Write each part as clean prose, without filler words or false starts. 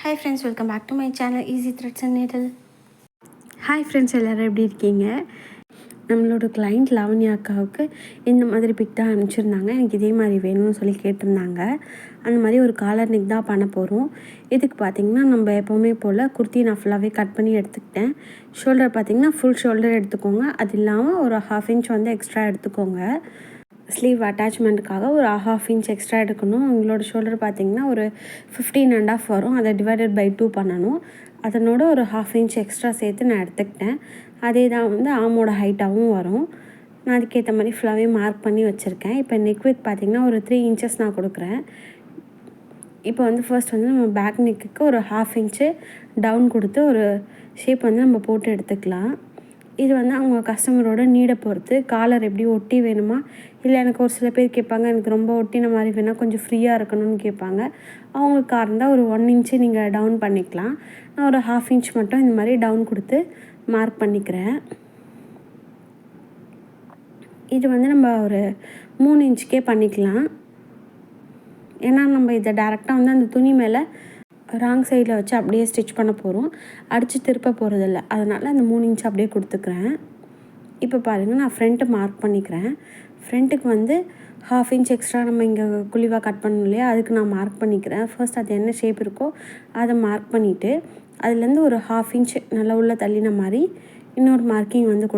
Hi friends, welcome back to my channel easy threads and needle. Hi friends, எல்லோரும் எப்படி இருக்கீங்க? நம்மளோட client Lavanya அக்காவுக்கு இந்த மாதிரி பிக் தான் அனுப்பிச்சிருந்தாங்க. எனக்கு இதே மாதிரி வேணும்னு சொல்லி கேட்டிருந்தாங்க. அந்த மாதிரி ஒரு காலர் நெக் தான் பண்ண போகிறோம். இதுக்கு பார்த்திங்கன்னா நம்ம எப்போவுமே போல் குர்த்தி நான் ஃபுல்லாகவே கட் பண்ணி எடுத்துக்கிட்டேன். ஷோல்டர் பார்த்திங்கன்னா ஃபுல் ஷோல்டர் எடுத்துக்கோங்க. அது இல்லாமல் ஒரு 1/2 இன்ச் வந்து எக்ஸ்ட்ரா எடுத்துக்கோங்க. ஸ்லீவ் அட்டாச்மெண்ட்டுக்காக ஒரு 1/2 இன்ச் எக்ஸ்ட்ரா எடுக்கணும். உங்களோட ஷோல்டர் பார்த்திங்கன்னா ஒரு 15.5 வரும். அதை டிவைடட் பை 2 பண்ணணும். அதனோட ஒரு 1/2 இன்ச் எக்ஸ்ட்ரா சேர்த்து நான் எடுத்துக்கிட்டேன். அதே தான் வந்து ஆமோட ஹைட்டாகவும் வரும். நான் அதுக்கேற்ற மாதிரி ஃபுல்லாகவே மார்க் பண்ணி வச்சுருக்கேன். இப்போ நெக் வித் பார்த்திங்கன்னா ஒரு 3 இன்ச்சஸ் நான் கொடுக்குறேன். இப்போ வந்து ஃபர்ஸ்ட் வந்து நம்ம பேக் நெக்குக்கு ஒரு 1/2 இன்ச்சு டவுன் கொடுத்து ஒரு ஷேப் வந்து நம்ம போட்டு எடுத்துக்கலாம். இது வந்து அவங்க கஸ்டமரோட நீடை பொறுத்து காலர் எப்படி ஒட்டி வேணுமா, இல்லை எனக்கு ஒரு சில பேர் கேட்பாங்க எனக்கு ரொம்ப ஒட்டின மாதிரி வேணால் கொஞ்சம் ஃப்ரீயாக இருக்கணும்னு கேட்பாங்க. அவங்களுக்காக இருந்தால் ஒரு 1 இன்ச்சு நீங்கள் டவுன் பண்ணிக்கலாம். நான் ஒரு 1/2 இன்ச் மட்டும் இந்த மாதிரி டவுன் கொடுத்து மார்க் பண்ணிக்கிறேன். இது வந்து நம்ம ஒரு 3 இன்ச்சுக்கே பண்ணிக்கலாம். ஏன்னா நம்ம இதை டேரெக்டாக வந்து அந்த துணி மேலே ராங் சைடில் வச்சு அப்படியே ஸ்டிச் பண்ண போகிறோம். அடித்து திருப்ப போகிறதில்ல. அதனால் அந்த 3 இன்ச் அப்படியே கொடுத்துக்கிறேன். இப்போ பாருங்கள், நான் ஃப்ரண்ட்டு மார்க் பண்ணிக்கிறேன். ஃப்ரண்ட்டுக்கு வந்து 1/2 இன்ச் எக்ஸ்ட்ரா நம்ம இங்கே குழிவாக கட் பண்ணணும் இல்லையா, அதுக்கு நான் மார்க் பண்ணிக்கிறேன். ஃபர்ஸ்ட் அது என்ன ஷேப் இருக்கோ அதை மார்க் பண்ணிவிட்டு அதுலேருந்து ஒரு 1/2 இன்ச் நல்லா உள்ள தள்ளின மாதிரி இன்னொரு மார்க்கிங் வந்து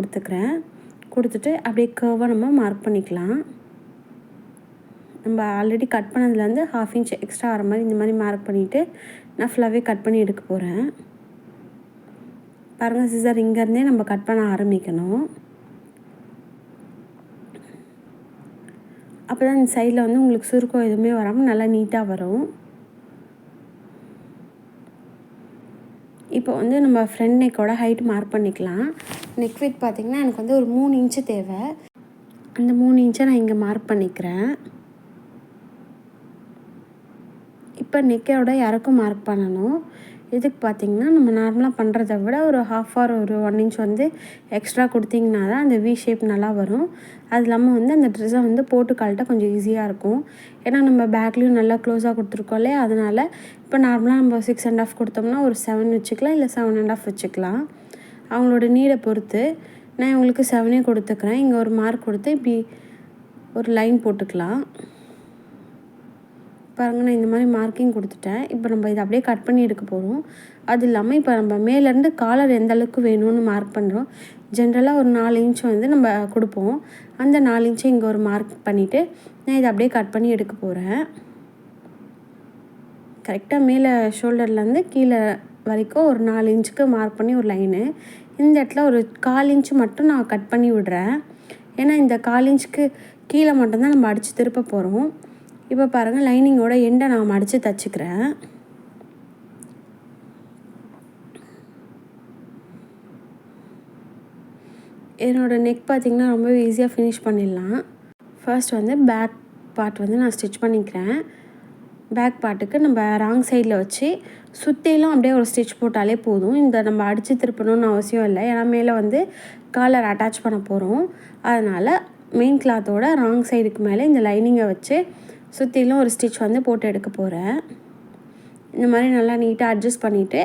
கொடுத்துட்டு அப்படியே கர்வாக நம்ம மார்க் பண்ணிக்கலாம். நம்ம ஆல்ரெடி கட் பண்ணதுலேருந்து 1/2 இன்ச் எக்ஸ்ட்ரா வர மாதிரி இந்த மாதிரி மார்க் பண்ணிவிட்டு நான் ஃபுல்லாகவே கட் பண்ணி எடுக்க போகிறேன். பாருங்கள், சிசர் இங்கேருந்தே நம்ம கட் பண்ண ஆரம்பிக்கணும். அப்போ தான் இந்த சைடில் வந்து உங்களுக்கு சுருக்கம் எதுவுமே வராமல் நல்லா நீட்டாக வரும். இப்போ வந்து நம்ம ஃப்ரண்ட் நெக்கோட ஹைட் மார்க் பண்ணிக்கலாம். நெக் வித் பார்த்திங்கன்னா எனக்கு வந்து ஒரு 3 இன்ச்சு தேவை. அந்த 3 இன்ச்சை நான் இங்கே மார்க் பண்ணிக்கிறேன். இப்போ நெக்கோட இறக்கம் மார்க் பண்ணணும். இதுக்கு பார்த்திங்கன்னா நம்ம நார்மலாக பண்ணுறத விட ஒரு 1/2 ஆர் ஒரு 1 இன்ச் வந்து எக்ஸ்ட்ரா கொடுத்திங்கன்னா தான் அந்த வி ஷேப் நல்லா வரும். அது இல்லாமல் வந்து அந்த ட்ரெஸ்ஸை வந்து போட்டு கழட்ட கொஞ்சம் ஈஸியாக இருக்கும். ஏன்னா நம்ம பேக்லேயும் நல்லா க்ளோஸாக கொடுத்துருக்கோம் இல்லையா, அதனால் இப்போ நார்மலாக நம்ம 6.5 கொடுத்தோம்னா ஒரு 7 வச்சுக்கலாம், இல்லை 7.5 வச்சுக்கலாம். அவங்களோட நீடை பொறுத்து நான் இவங்களுக்கு 7 கொடுத்துக்கிறேன். இங்கே ஒரு மார்க் கொடுத்து இப்படி ஒரு லைன் போட்டுக்கலாம். பாருங்கள், நான் இந்த மாதிரி மார்க்கிங் கொடுத்துட்டேன். இப்போ நம்ம இதை அப்படியே கட் பண்ணி எடுக்க போகிறோம். அது இல்லாமல் இப்போ நம்ம மேலேருந்து காலர் எந்த அளவுக்கு வேணும்னு மார்க் பண்ணுறோம். ஜென்ரலாக ஒரு 4 இன்ச் வந்து நம்ம கொடுப்போம். அந்த 4 இன்ச்சை இங்கே ஒரு மார்க் பண்ணிவிட்டு நான் இதை அப்படியே கட் பண்ணி எடுக்க போகிறேன். கரெக்டாக மேலே ஷோல்டர்லேருந்து கீழே வரைக்கும் ஒரு 4 இன்ச்சுக்கு மார்க் பண்ணி ஒரு லைனு. இந்த இடத்துல ஒரு 1/4 இன்ச்சு மட்டும் நான் கட் பண்ணி விடுறேன். ஏன்னா இந்த 1/4 இன்ச்சுக்கு கீழே மட்டும்தான் நம்ம அடித்து திருப்ப போகிறோம். இப்போ பாருங்கள், லைனிங்கோட எண்டை நான் மடித்து தைச்சிக்கிறேன். என்னோடய நெக் பார்த்திங்கன்னா ரொம்ப ஈஸியாக ஃபினிஷ் பண்ணிடலாம். ஃபர்ஸ்ட் வந்து பேக் பார்ட் வந்து நான் ஸ்டிச் பண்ணிக்கிறேன். பேக் பார்ட்டுக்கு நம்ம ராங் சைடில் வச்சு சுற்றிலும் அப்படியே ஒரு ஸ்டிச் போட்டாலே போதும். இந்த நம்ம அடித்து திருப்பணும்னு அவசியம் இல்லை. ஏன்னா மேலே வந்து காலர் அட்டாச் பண்ண போகிறோம். அதனால் மெயின் கிளாத்தோட ராங் சைடுக்கு மேலே இந்த லைனிங்கை வச்சு சுற்றிலும் ஒரு ஸ்டிச் வந்து போட்டு எடுக்க போகிறேன். இந்த மாதிரி நல்லா நீட்டாக அட்ஜஸ்ட் பண்ணிவிட்டு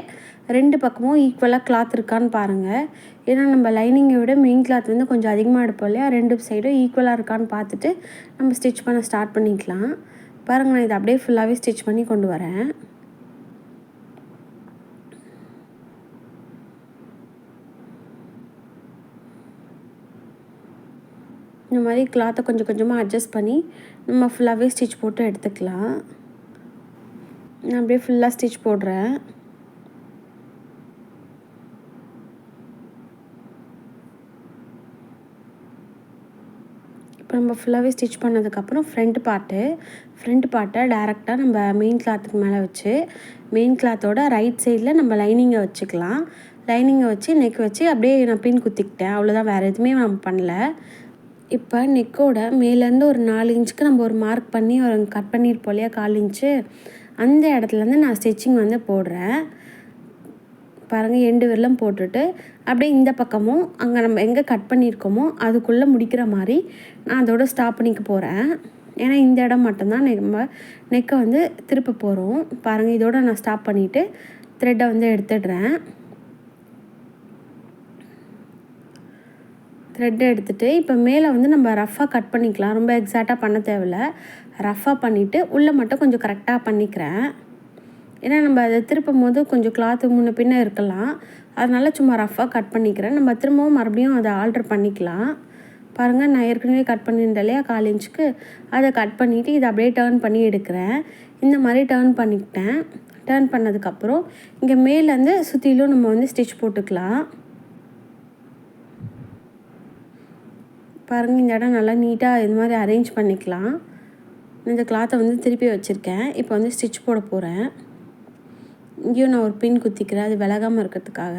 2 பக்கமும் ஈக்குவலாக கிளாத் இருக்கான்னு பாருங்கள். ஏன்னா நம்ம லைனிங்கை விட மெயின் கிளாத் வந்து கொஞ்சம் அதிகமாக எடுப்போம் இல்லையா, 2 சைடும் ஈக்குவலாக இருக்கான்னு பார்த்துட்டு நம்ம ஸ்டிச் பண்ண ஸ்டார்ட் பண்ணிக்கலாம். பாருங்கள், நான் இதை அப்படியே ஃபுல்லாகவே ஸ்டிச் பண்ணி கொண்டு வரேன். இந்த மாதிரி கிளாத்தை கொஞ்சம் கொஞ்சமாக அட்ஜஸ்ட் பண்ணி நம்ம ஃபுல்லாகவே ஸ்டிச் போட்டு எடுத்துக்கலாம். நான் அப்படியே ஃபுல்லாக ஸ்டிச் போடுறேன். இப்போ நம்ம ஃபுல்லாகவே ஸ்டிச் பண்ணதுக்கப்புறம் ஃப்ரண்ட் பார்ட்டை டேரெக்டாக நம்ம மெயின் கிளாத்துக்கு மேலே வச்சு மெயின் கிளாத்தோட ரைட் சைடில் நம்ம லைனிங்கை வச்சுக்கலாம். லைனிங்கை வச்சு நெக் வச்சு அப்படியே நான் பின் குத்திக்கிட்டேன். அவ்வளோதான், வேறு எதுவுமே நம்ம பண்ணல. இப்போ நெக்கோட மேலேருந்து ஒரு 4 இன்ச்சுக்கு நம்ம ஒரு மார்க் பண்ணி ஒரு கட் பண்ணியிருப்போம் இல்லையா 1/4 இன்ச்சு, அந்த இடத்துலேருந்து நான் ஸ்டிச்சிங் வந்து போடுறேன். பாருங்கள், எண்டு விரலும் போட்டுட்டு அப்படியே இந்த பக்கமும் அங்கே நம்ம எங்கே கட் பண்ணியிருக்கோமோ அதுக்குள்ளே முடிக்கிற மாதிரி நான் அதோட ஸ்டாப் பண்ணிக்க போகிறேன். ஏன்னா இந்த இடம் மட்டும்தான் நம்ம நெக்கை வந்து திருப்ப போகிறோம். பாருங்கள், இதோட நான் ஸ்டாப் பண்ணிவிட்டு த்ரெட்டை வந்து எடுத்துடுறேன். த்ரெட்டை எடுத்துகிட்டு இப்போ மேலே வந்து நம்ம ரஃப்பாக கட் பண்ணிக்கலாம். ரொம்ப எக்ஸாக்டாக பண்ண தேவையில்ல. ரஃப்பாக பண்ணிவிட்டு உள்ளே மட்டும் கொஞ்சம் கரெக்டாக பண்ணிக்கிறேன். ஏன்னா நம்ம அதை திருப்பும் போது கொஞ்சம் கிளாத்து முன்ன பின்ன இருக்கலாம். அதனால் சும்மா ரஃப்பாக கட் பண்ணிக்கிறேன். நம்ம திரும்பவும் மறுபடியும் அதை ஆல்ட்ரு பண்ணிக்கலாம். பாருங்கள், நான் ஏற்கனவே கட் பண்ணியிருந்தேன் இல்லையா 1/4 இன்ச்சுக்கு, அதை கட் பண்ணிவிட்டு இதை அப்படியே டேர்ன் பண்ணி எடுக்கிறேன். இந்த மாதிரி டேர்ன் பண்ணிக்கிட்டேன். டேர்ன் பண்ணதுக்கப்புறம் இங்கே மேலேருந்து சுற்றிலும் நம்ம வந்து ஸ்டிச் போட்டுக்கலாம். பாருங்கள், இந்த இடம் நல்லா நீட்டாக இது மாதிரி அரேஞ்ச் பண்ணிக்கலாம். இந்த கிளாத்தை வந்து திருப்பி வச்சுருக்கேன். இப்போ வந்து ஸ்டிச் போட போகிறேன். இங்கேயும் நான் ஒரு பின் குத்திக்கிறேன், அது விலகாமல் இருக்கிறதுக்காக.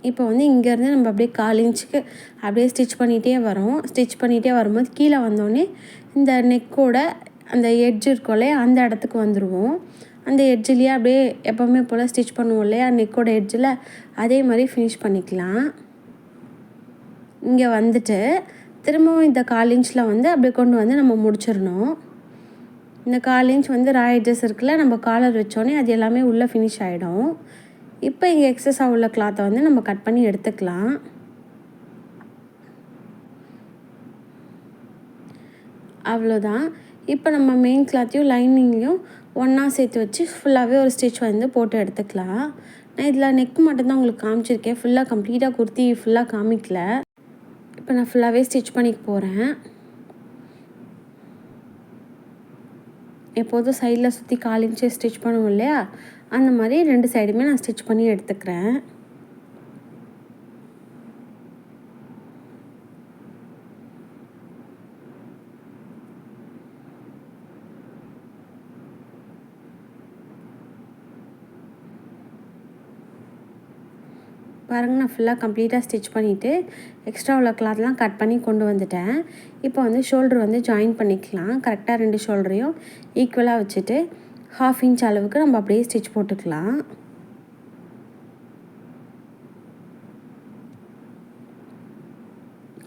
இப்போ வந்து இங்கேருந்து நம்ம அப்படியே 1/4 இன்ச்சுக்கு அப்படியே ஸ்டிச் பண்ணிகிட்டே வரோம். ஸ்டிச் பண்ணிகிட்டே வரும்போது கீழே வந்தோடனே இந்த நெக்கோட அந்த எட்ஜ் இருக்கும் இல்லையா, அந்த இடத்துக்கு வந்துடுவோம். அந்த எட்ஜிலேயே அப்படியே எப்போவுமே போல் ஸ்டிச் பண்ணுவோம் இல்லையா நெக்கோட எட்ஜில், அதே மாதிரி ஃபினிஷ் பண்ணிக்கலாம். இங்கே வந்துட்டு திரும்பவும் இந்த 1/4 இன்ச்சில் வந்து அப்படியே கொண்டு வந்து நம்ம முடிச்சிடணும். இந்த 1/4 இன்ச் வந்து ரா எட்ஜஸ் இருக்குல்ல, நம்ம காலர் வச்சோடனே அது எல்லாமே உள்ளே ஃபினிஷ் ஆகிடும். இப்போ இங்கே எக்ஸஸாக உள்ள கிளாத்தை வந்து நம்ம கட் பண்ணி எடுத்துக்கலாம். அவ்வளோதான். இப்போ நம்ம மெயின் கிளாத்தையும் லைனிங்கையும் ஒன்றா சேர்த்து வச்சு ஃபுல்லாகவே ஒரு ஸ்டிச் வந்து போட்டு எடுத்துக்கலாம். நான் இதில் நெக் மட்டும்தான் உங்களுக்கு காமிச்சிருக்கேன். ஃபுல்லாக கம்ப்ளீட்டாக குர்த்தி ஃபுல்லாக காமிக்கல. இப்போ நான் ஃபுல்லாகவே ஸ்டிச் பண்ணிக்க போகிறேன். எப்போதும் சைடில் சுற்றி 1/4 இன்ச்சு ஸ்டிச் பண்ணுவோம் இல்லையா, அந்த மாதிரி 2 சைடுமே நான் ஸ்டிச் பண்ணி எடுத்துக்கிறேன். பாருங்கள், நான் ஃபுல்லாக கம்ப்ளீட்டாக ஸ்டிச் பண்ணிவிட்டு எக்ஸ்ட்ரா உள்ள கிளாத்லாம் கட் பண்ணி கொண்டு வந்துட்டேன். இப்போ வந்து ஷோல்டர் வந்து ஜாயின் பண்ணிக்கலாம். கரெக்டாக 2 ஷோல்டரையும் ஈக்குவலாக வச்சுட்டு 1/2 இன்ச் அளவுக்கு நம்ம அப்படியே ஸ்டிச் போட்டுக்கலாம்.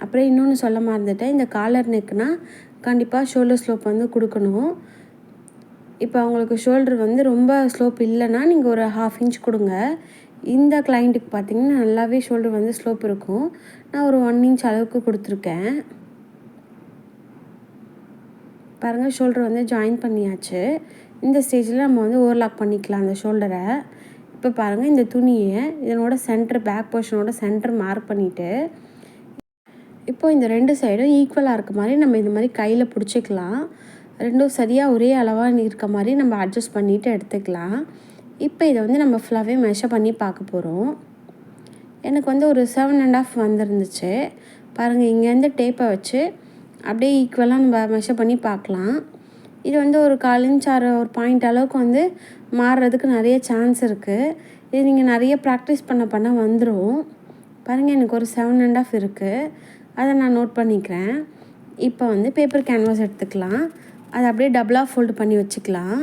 அப்புறம் இன்னொன்று சொல்ல மறந்துட்டேன், இந்த காலர் நெக்குனால் கண்டிப்பாக ஷோல்டர் ஸ்லோப் வந்து கொடுக்கணும். இப்போ அவங்களுக்கு ஷோல்டர் வந்து ரொம்ப ஸ்லோப் இல்லைன்னா நீங்கள் ஒரு 1/2 இன்ச் கொடுங்க. இந்த கிளைண்ட்டுக்கு பார்த்திங்கன்னா நல்லாவே ஷோல்டர் வந்து ஸ்லோப் இருக்கும். நான் ஒரு 1 இன்ச் அளவுக்கு கொடுத்துருக்கேன். பாருங்கள், ஷோல்டர் வந்து ஜாயின் பண்ணியாச்சு. இந்த ஸ்டேஜில் நம்ம வந்து ஓவர்லாக் பண்ணிக்கலாம் அந்த ஷோல்டரை. இப்போ பாருங்கள், இந்த துணியை இதனோட சென்டர் பேக் போர்ஷனோட சென்டர் மார்க் பண்ணிவிட்டு இப்போது இந்த 2 சைடும் ஈக்குவலாக இருக்க மாதிரி நம்ம இந்த மாதிரி கையில் பிடிச்சிக்கலாம். 2ம் சரியாக ஒரே அளவாக இருக்க மாதிரி நம்ம அட்ஜஸ்ட் பண்ணிவிட்டு எடுத்துக்கலாம். இப்போ இதை வந்து நம்ம ஃபுல்லாகவே மெஷர் பண்ணி பார்க்க போகிறோம். எனக்கு வந்து ஒரு 7.5 வந்துருந்துச்சு. பாருங்கள், இங்கேருந்து டேப்பை வச்சு அப்படியே ஈக்குவலாக நம்ம மெஷர் பண்ணி பார்க்கலாம். இது வந்து ஒரு 1/4 இன்ச் ஒரு பாயிண்ட் அளவுக்கு வந்து மாறுறதுக்கு நிறைய சான்ஸ் இருக்குது. இது நீங்கள் நிறைய ப்ராக்டிஸ் பண்ண வந்துடும். பாருங்கள், எனக்கு ஒரு 7.5 இருக்குது. அதை நான் நோட் பண்ணிக்கிறேன். இப்போ வந்து பேப்பர் கேன்வாஸ் எடுத்துக்கலாம். அதை அப்படியே டபுளாக ஃபோல்டு பண்ணி வச்சுக்கலாம்.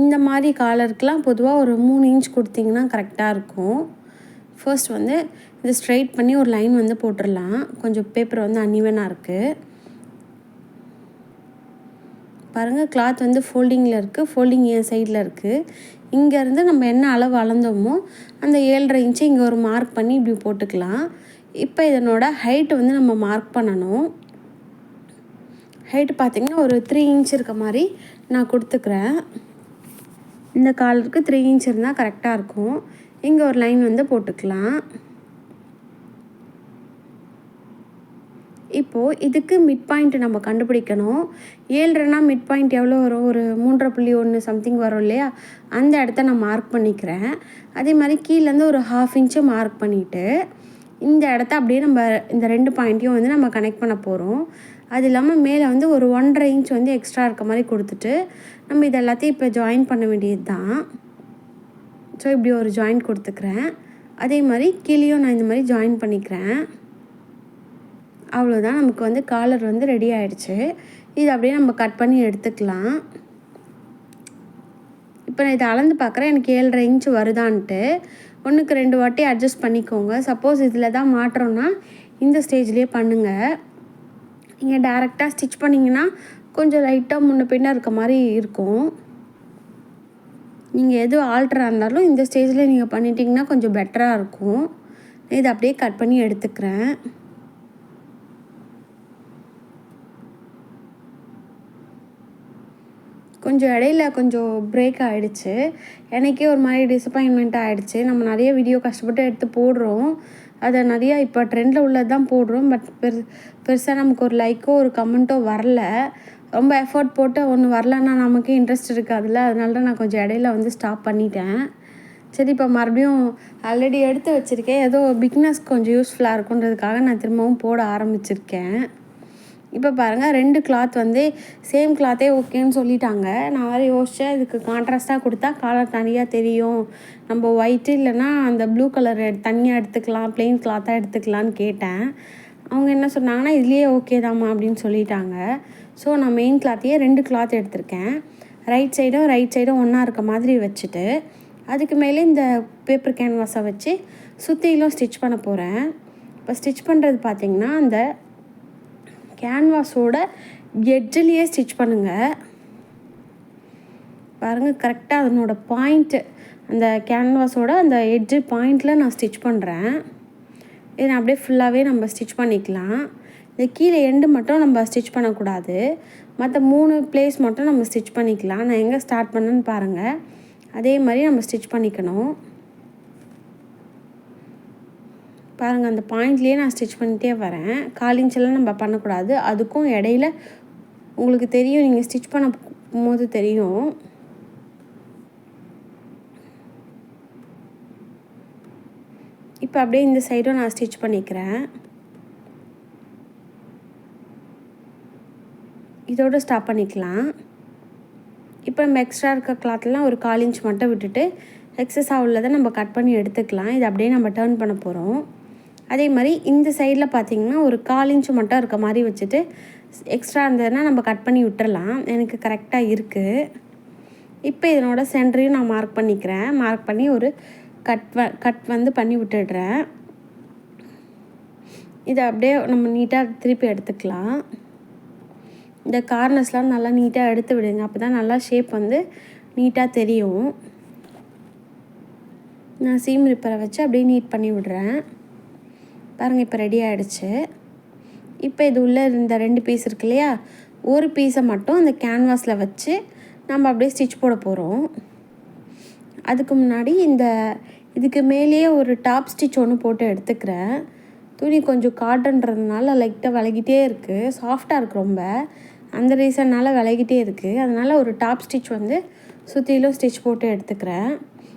இந்த மாதிரி காலருக்கெலாம் பொதுவாக ஒரு 3 இன்ச் கொடுத்திங்கன்னா கரெக்டாக இருக்கும். ஃபர்ஸ்ட் வந்து இதை ஸ்ட்ரைட் பண்ணி ஒரு லைன் வந்து போட்டுடலாம். கொஞ்சம் பேப்பர் வந்து அன்இவனாக இருக்குது. பாருங்கள், கிளாத் வந்து ஃபோல்டிங்கில் இருக்குது. ஃபோல்டிங் என் சைடில் இருக்குது. இங்கேருந்து நம்ம என்ன அளவு அளந்தோமோ அந்த 7.5 இன்ச்சு இங்கே ஒரு மார்க் பண்ணி இப்படி போட்டுக்கலாம். இப்போ இதனோட ஹைட்டு வந்து நம்ம மார்க் பண்ணணும். ஹைட்டு பார்த்திங்கன்னா ஒரு 3 இன்ச் இருக்க மாதிரி நான் கொடுத்துக்கிறேன். இந்த காலருக்கு 3 இன்ச் இருந்தால் கரெக்டாக இருக்கும். இங்கே ஒரு லைன் வந்து போட்டுக்கலாம். இப்போது இதுக்கு மிட் பாயிண்ட் நம்ம கண்டுபிடிக்கணும். 7.5னா மிட் பாயிண்ட் எவ்வளோ வரும்? ஒரு 3.1 சம்திங் வரும் இல்லையா, அந்த இடத்த நான் மார்க் பண்ணிக்கிறேன். அதே மாதிரி கீழேருந்து ஒரு 1/2 இன்ச்சு மார்க் பண்ணிவிட்டு இந்த இடத்த அப்படியே நம்ம இந்த 2 பாயிண்ட்டையும் வந்து நம்ம கனெக்ட் பண்ண போகிறோம். அது இல்லாமல் மேலே வந்து ஒரு 1.5 இன்ச் வந்து எக்ஸ்ட்ரா இருக்க மாதிரி கொடுத்துட்டு நம்ம இது எல்லாத்தையும் இப்போ ஜாயின் பண்ண வேண்டியது தான். ஸோ இப்படி ஒரு ஜாயின் கொடுத்துக்கிறேன். அதே மாதிரி கீழேயும் நான் இந்த மாதிரி ஜாயின் பண்ணிக்கிறேன். அவ்வளோதான், நமக்கு வந்து காலர் வந்து ரெடி ஆகிடுச்சு. இது அப்படியே நம்ம கட் பண்ணி எடுத்துக்கலாம். இப்போ நான் இதை அளந்து பார்க்குறேன், எனக்கு 7.5 இன்ச்சு வருதான்ட்டு. 1க்கு 2 வாட்டி அட்ஜஸ்ட் பண்ணிக்கோங்க. சப்போஸ் இதில் தான் மாற்றோன்னா இந்த ஸ்டேஜ்லேயே பண்ணுங்கள். நீங்கள் டேரெக்டாக ஸ்டிச் பண்ணிங்கன்னா கொஞ்சம் லைட்டாக முன்ன பின்ன இருக்க மாதிரி இருக்கும். நீங்கள் எது ஆல்ட்ராக இருந்தாலும் இந்த ஸ்டேஜில் நீங்கள் பண்ணிட்டீங்கன்னா கொஞ்சம் பெட்டராக இருக்கும். இதை அப்படியே கட் பண்ணி எடுத்துக்கிறேன். கொஞ்சம் இடையில கொஞ்சம் பிரேக் ஆகிடுச்சு. எனக்கே ஒரு மாதிரி டிசப்பாயின்மெண்ட் ஆகிடுச்சு. நம்ம நிறைய வீடியோ கஷ்டப்பட்டு எடுத்து போடுறோம். அதை நிறையா இப்போ ட்ரெண்டில் உள்ளது தான் போடுறோம். பட் பெருசாக நமக்கு ஒரு லைக்கோ ஒரு கமெண்ட்டோ வரல. ரொம்ப எஃபர்ட் போட்டு ஒன்று வரலன்னா நமக்கே இன்ட்ரெஸ்ட் இருக்காதுல்ல. அதனால தான் நான் கொஞ்சம் இடையில வந்து ஸ்டாப் பண்ணிட்டேன். சரி, இப்போ மறுபடியும் ஆல்ரெடி எடுத்து வச்சுருக்கேன். ஏதோ பிக்னஸ்க்கு கொஞ்சம் யூஸ்ஃபுல்லாக இருக்குன்றதுக்காக நான் திரும்பவும் போட ஆரம்பிச்சிருக்கேன். இப்போ பாருங்கள், 2 கிளாத் வந்து சேம் கிளாத்தே ஓகேன்னு சொல்லிட்டாங்க. நான் வேறு யோசித்தேன், இதுக்கு கான்ட்ராஸ்ட்டாக கொடுத்தா காலர் தனியாக தெரியும், நம்ம ஒயிட்டு இல்லைன்னா அந்த ப்ளூ கலர் தனியாக எடுத்துக்கலாம், ப்ளெயின் கிளாத்தாக எடுத்துக்கலான்னு கேட்டேன். அவங்க என்ன சொன்னாங்கன்னா, இதுலேயே ஓகே தாம்மா அப்படின்னு சொல்லிட்டாங்க. ஸோ நான் மெயின் கிளாத்தையே 2 கிளாத் எடுத்திருக்கேன். ரைட் சைடும் ஒன்றா இருக்க மாதிரி வச்சுட்டு அதுக்கு மேலே இந்த பேப்பர் கேன்வாஸை வச்சு சுற்றிலும் ஸ்டிச் பண்ண போகிறேன். இப்போ ஸ்டிச் பண்ணுறது பார்த்திங்கன்னா அந்த கேன்வாஸோட எட்ஜிலேயே ஸ்டிச் பண்ணுங்கள். பாருங்கள், கரெக்டாக அதனோட பாயிண்ட்டு அந்த கேன்வாஸோட அந்த எட்ஜு பாயிண்டில் நான் ஸ்டிச் பண்ணுறேன். இதை அப்படியே ஃபுல்லாகவே நம்ம ஸ்டிச் பண்ணிக்கலாம். இந்த கீழே எண்டு மட்டும் நம்ம ஸ்டிச் பண்ணக்கூடாது. மற்ற 3 பிளேஸ் மட்டும் நம்ம ஸ்டிச் பண்ணிக்கலாம். நான் எங்கே ஸ்டார்ட் பண்ணேன்னு பாருங்கள். அதே மாதிரி நம்ம ஸ்டிச் பண்ணிக்கணும். பாருங்கள், அந்த பாயிண்ட்லேயே நான் ஸ்டிச் பண்ணிகிட்டே வரேன். 1/4 இன்ச்செல்லாம் நம்ம பண்ணக்கூடாது. அதுக்கும் இடையில உங்களுக்கு தெரியும், நீங்கள் ஸ்டிச் பண்ண போது தெரியும். இப்போ அப்படியே இந்த சைடும் நான் ஸ்டிச் பண்ணிக்கிறேன். இதோடு ஸ்டாப் பண்ணிக்கலாம். இப்போ நம்ம எக்ஸ்ட்ரா இருக்க கிளாத்லாம் ஒரு 1/4 இன்ச் மட்டும் விட்டுட்டு எக்ஸஸாக உள்ளதை நம்ம கட் பண்ணி எடுத்துக்கலாம். இதை அப்படியே நம்ம டர்ன் பண்ண போகிறோம். அதே மாதிரி இந்த சைடில் பார்த்திங்கன்னா ஒரு 1/4 இன்ச் மட்டும் இருக்க மாதிரி வச்சுட்டு எக்ஸ்ட்ரா இருந்ததுன்னா நம்ம கட் பண்ணி விட்டுறலாம். எனக்கு கரெக்டாக இருக்குது. இப்போ இதனோட சென்டரையும் நான் மார்க் பண்ணிக்கிறேன். மார்க் பண்ணி ஒரு கட் வந்து பண்ணி விட்டுடுறேன். இதை அப்படியே நம்ம நீட்டாக திருப்பி எடுத்துக்கலாம். இந்த கார்னர்ஸ்லாம் நல்லா நீட்டாக எடுத்து விடுங்க. அப்போ தான் நல்லா ஷேப் வந்து நீட்டாக தெரியும். நான் சீம் ரிப்பரை வச்சு அப்படியே நீட் பண்ணி விடுறேன். பாருங்கள், இப்போ ரெடி ஆகிடுச்சு. இப்போ இது உள்ளே இந்த 2 பீஸ் இருக்கு இல்லையா, ஒரு பீஸை மட்டும் அந்த கேன்வாஸில் வச்சு நம்ம அப்படியே ஸ்டிச் போட போகிறோம். அதுக்கு முன்னாடி இதுக்கு மேலேயே ஒரு டாப் ஸ்டிச் ஒன்று போட்டு எடுத்துக்கிறேன். துணி கொஞ்சம் காட்டன்றதுனால லைட்டாக விலகிட்டே இருக்குது, சாஃப்டாக இருக்குது ரொம்ப. அந்த ரீசன்னால் விலகிட்டே இருக்குது. அதனால் ஒரு டாப் ஸ்டிச் வந்து சுற்றிலும் ஸ்டிச் போட்டு எடுத்துக்கிறேன்.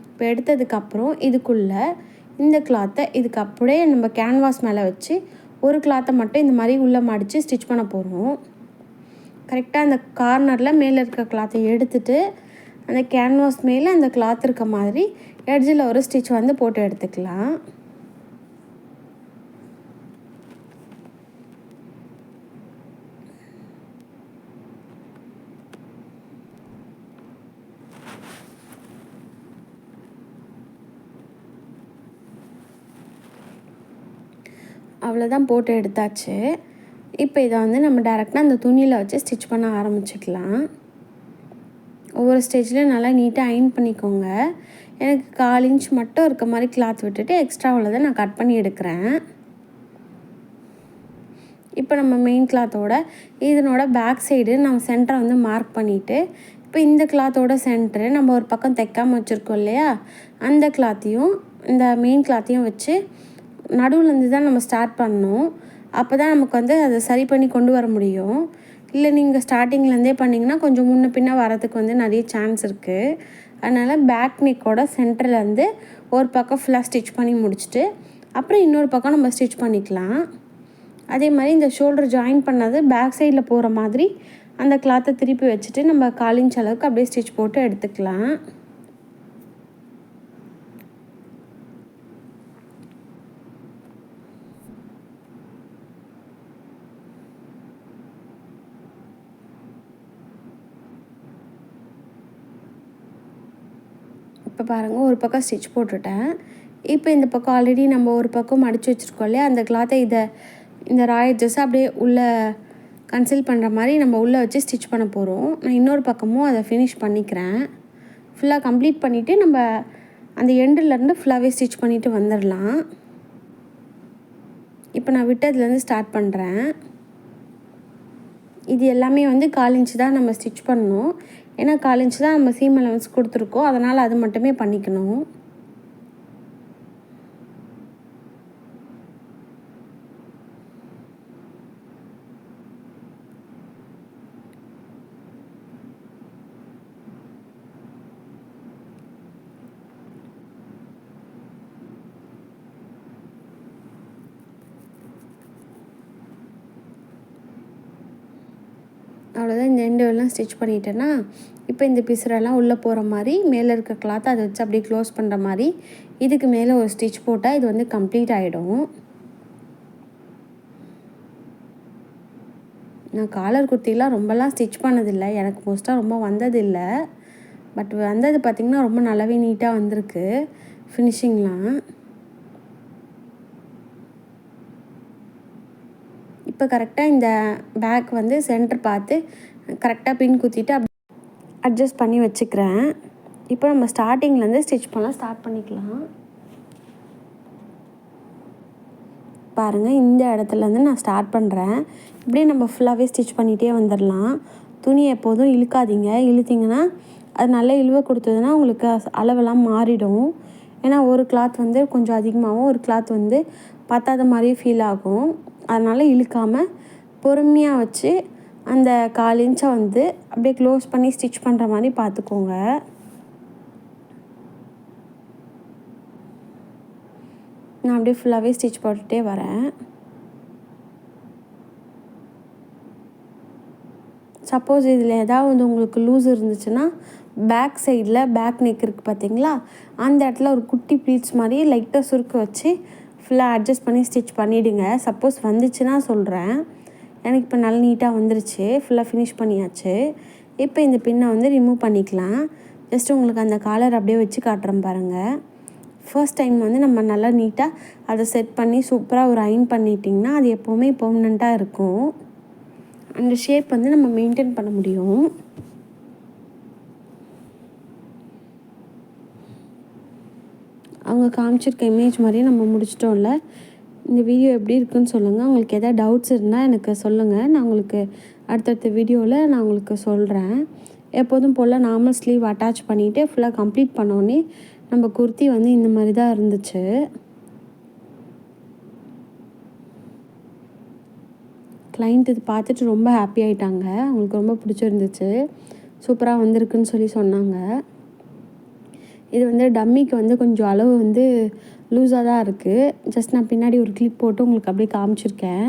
இப்போ எடுத்ததுக்கப்புறம் இதுக்குள்ளே இந்த கிளாத்தை இதுக்கு அப்படியே நம்ம கேன்வாஸ் மேலே வச்சு ஒரு கிளாத்தை மட்டும் இந்த மாதிரி உள்ளே மடித்து ஸ்டிச் பண்ண போகிறோம். கரெக்டாக அந்த கார்னரில் மேலே இருக்க கிளாத்தை எடுத்துகிட்டு அந்த கேன்வாஸ் மேலே அந்த கிளாத் இருக்க மாதிரி எட்ஜில் ஒரு ஸ்டிச் வந்து போட்டு எடுத்துக்கலாம். அவ்வளோதான், போட்டு எடுத்தாச்சு. இப்போ இதை வந்து நம்ம டேரெக்டாக அந்த துணியில் வச்சு ஸ்டிச் பண்ண ஆரம்பிச்சிக்கலாம். ஒவ்வொரு ஸ்டேஜ்லேயும் நல்லா நீட்டாக அயன் பண்ணிக்கோங்க. எனக்கு 1/4 இன்ச் மட்டும் இருக்க மாதிரி கிளாத் விட்டுட்டு எக்ஸ்ட்ரா உள்ளதை நான் கட் பண்ணி எடுக்கிறேன். இப்போ நம்ம மெயின் கிளாத்தோட இதனோட பேக் சைடு நம்ம சென்டரை வந்து மார்க் பண்ணிவிட்டு இப்போ இந்த கிளாத்தோட சென்டரு நம்ம ஒரு பக்கம் தைக்காமல் வச்சுருக்கோம் இல்லையா, அந்த கிளாத்தையும் இந்த மெயின் கிளாத்தையும் வச்சு நடுவுலேருந்து தான் நம்ம ஸ்டார்ட் பண்ணணும். அப்போ தான் நமக்கு வந்து அதை சரி பண்ணி கொண்டு வர முடியும். இல்லை நீங்கள் ஸ்டார்டிங்லேருந்தே பண்ணிங்கன்னா கொஞ்சம் முன்ன பின்ன வரதுக்கு வந்து நிறைய சான்ஸ் இருக்குது. அதனால் பேக் நெக்கோட சென்டர்லேருந்து ஒரு பக்கம் ஃபுல்லாக ஸ்டிச் பண்ணி முடிச்சுட்டு அப்புறம் இன்னொரு பக்கம் நம்ம ஸ்டிச் பண்ணிக்கலாம். அதே மாதிரி இந்த ஷோல்டர் ஜாயின் பண்ணது பேக் சைடில் போகிற மாதிரி அந்த கிளாத்தை திருப்பி வச்சுட்டு நம்ம 1/4 இன்ச் அளவுக்கு அப்படியே ஸ்டிச் போட்டு எடுத்துக்கலாம். இப்போ பாருங்கள், ஒரு பக்கம் ஸ்டிச் போட்டுட்டேன். இப்போ இந்த பக்கம் ஆல்ரெடி நம்ம ஒரு பக்கம் மடித்து வச்சுருக்கோம் இல்லையா, அந்த கிளாத்தை இந்த ராயட்ஜஸை அப்படியே உள்ளே கன்சீல் பண்ணுற மாதிரி நம்ம உள்ளே வச்சு ஸ்டிச் பண்ண போகிறோம். நான் இன்னொரு பக்கமும் அதை ஃபினிஷ் பண்ணிக்கிறேன். ஃபுல்லாக கம்ப்ளீட் பண்ணிவிட்டு நம்ம அந்த எண்டுலேருந்து ஃபுல்லாகவே ஸ்டிச் பண்ணிவிட்டு வந்துடலாம். இப்போ நான் விட்டதுலேருந்து ஸ்டார்ட் பண்ணுறேன். இது எல்லாமே வந்து 1/4 இன்ச்சு தான் நம்ம ஸ்டிச் பண்ணணும். ஏன்னா 1/4 இன்ச்சு தான் நம்ம சீம் அலவன்ஸ் கொடுத்துருக்கோம். அதனால் அது மட்டுமே பண்ணிக்கணும். அவ்வளோதான். இந்த எண்டெல்லாம் ஸ்டிச் பண்ணிட்டேன்னா, இப்போ இந்த பிசுரெல்லாம் உள்ளே போகிற மாதிரி மேலே இருக்க கிளாத்தை அதை வச்சு அப்படியே க்ளோஸ் பண்ணுற மாதிரி இதுக்கு மேலே ஒரு ஸ்டிச் போட்டால் இது வந்து கம்ப்ளீட் ஆகிடும். நான் காலர் குர்த்திலாம் ரொம்பலாம் ஸ்டிச் பண்ணதில்லை, எனக்கு மோஸ்ட்டாக ரொம்ப வந்ததில்லை. பட் வந்தது பார்த்திங்கன்னா ரொம்ப நல்லாவே நீட்டாக வந்திருக்கு ஃபினிஷிங்லாம். இப்போ கரெக்டாக இந்த பேக் வந்து சென்டர் பார்த்து கரெக்டாக பின் குத்திட்டு அட்ஜஸ்ட் பண்ணி வச்சுக்கிறேன். இப்போ நம்ம ஸ்டார்டிங்லேருந்து ஸ்டிச் பண்ண ஸ்டார்ட் பண்ணிக்கலாம். பாருங்கள், இந்த இடத்துலேருந்து நான் ஸ்டார்ட் பண்ணுறேன். இப்படியே நம்ம ஃபுல்லாகவே ஸ்டிச் பண்ணிகிட்டே வந்துடலாம். துணியை எப்போதும் இழுக்காதீங்க. இழுத்திங்கன்னா அது நல்லா இழுவை கொடுத்ததுன்னா உங்களுக்கு அளவெல்லாம் மாறிடும். ஏன்னா ஒரு கிளாத் வந்து கொஞ்சம் அதிகமாகவும் ஒரு கிளாத் வந்து பத்தாத மாதிரியே ஃபீல் ஆகும். அதனால் இழுக்காமல் பொறுமையாக வச்சு அந்த 1/4 இன்ச்சை வந்து அப்படியே க்ளோஸ் பண்ணி ஸ்டிச் பண்ணுற மாதிரி பார்த்துக்கோங்க. நான் அப்படியே ஃபுல்லாகவே ஸ்டிச் போட்டுகிட்டே வரேன். சப்போஸ் இதில் ஏதாவது உங்களுக்கு லூஸ் இருந்துச்சுன்னா பேக் சைடில் பேக் நெக் இருக்குது பார்த்தீங்களா, அந்த இடத்துல ஒரு குட்டி ப்ளீட்ஸ் மாதிரி லைட்டாக சுருக்க வச்சு ஃபுல்லாக அட்ஜஸ்ட் பண்ணி ஸ்டிச் பண்ணிவிடுங்க. சப்போஸ் வந்துச்சுன்னா சொல்கிறேன். எனக்கு இப்போ நல்லா நீட்டாக வந்துருச்சு. ஃபுல்லாக ஃபினிஷ் பண்ணியாச்சு. இப்போ இந்த பின்னை வந்து ரிமூவ் பண்ணிக்கலாம். ஜஸ்ட் உங்களுக்கு அந்த காலர் அப்படியே வச்சு காட்டுறேன் பாருங்கள். ஃபர்ஸ்ட் டைம் வந்து நம்ம நல்லா நீட்டாக அதை செட் பண்ணி சூப்பராக ஒரு அயர்ன் பண்ணிட்டிங்கன்னா அது எப்போவுமே பெர்மனெண்ட்டாக இருக்கும். அந்த ஷேப் வந்து நம்ம மெயின்டைன் பண்ண முடியும். அவங்க காமிச்சிருக்க இமேஜ் மாதிரியே நம்ம முடிச்சிட்டோம்ல. இந்த வீடியோ எப்படி இருக்குன்னு சொல்லுங்கள். உங்களுக்கு எதாவது டவுட்ஸ் இருந்தால் எனக்கு சொல்லுங்கள். நான் உங்களுக்கு அடுத்தடுத்த வீடியோவில் நான் உங்களுக்கு சொல்கிறேன். எப்போதும் போல் நார்மல் ஸ்லீவ் அட்டாச் பண்ணிவிட்டு ஃபுல்லாக கம்ப்ளீட் பண்ணோடனே நம்ம குர்த்தி வந்து இந்த மாதிரி தான் இருந்துச்சு. கிளைண்ட் இது பார்த்துட்டு ரொம்ப ஹாப்பி ஆகிட்டாங்க. அவங்களுக்கு ரொம்ப பிடிச்சிருந்துச்சு. சூப்பராக வந்திருக்குன்னு சொல்லி சொன்னாங்க. இது வந்து டம்மிக்கு வந்து கொஞ்சம் அளவு வந்து லூஸாக தான் இருக்குது. ஜஸ்ட் நான் பின்னாடி ஒரு கிளிப் போட்டு உங்களுக்கு அப்படியே காமிச்சிருக்கேன்.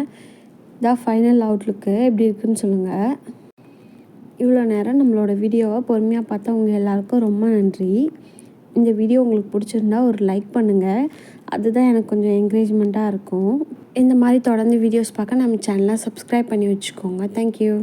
இதான் ஃபைனல் அவுட்லுக்கு. எப்படி இருக்குதுன்னு சொல்லுங்கள். இவ்வளோ நேரம் நம்மளோட வீடியோவை பொறுமையாக பார்த்தவங்க எல்லாருக்கும் ரொம்ப நன்றி. இந்த வீடியோ உங்களுக்கு பிடிச்சிருந்தா ஒரு லைக் பண்ணுங்கள். அதுதான் எனக்கு கொஞ்சம் என்கரேஜ்மெண்ட்டாக இருக்கும். இந்த மாதிரி தொடர்ந்து வீடியோஸ் பார்க்க நம்ம சேனலை சப்ஸ்கிரைப் பண்ணி வச்சுக்கோங்க. தேங்க்யூ.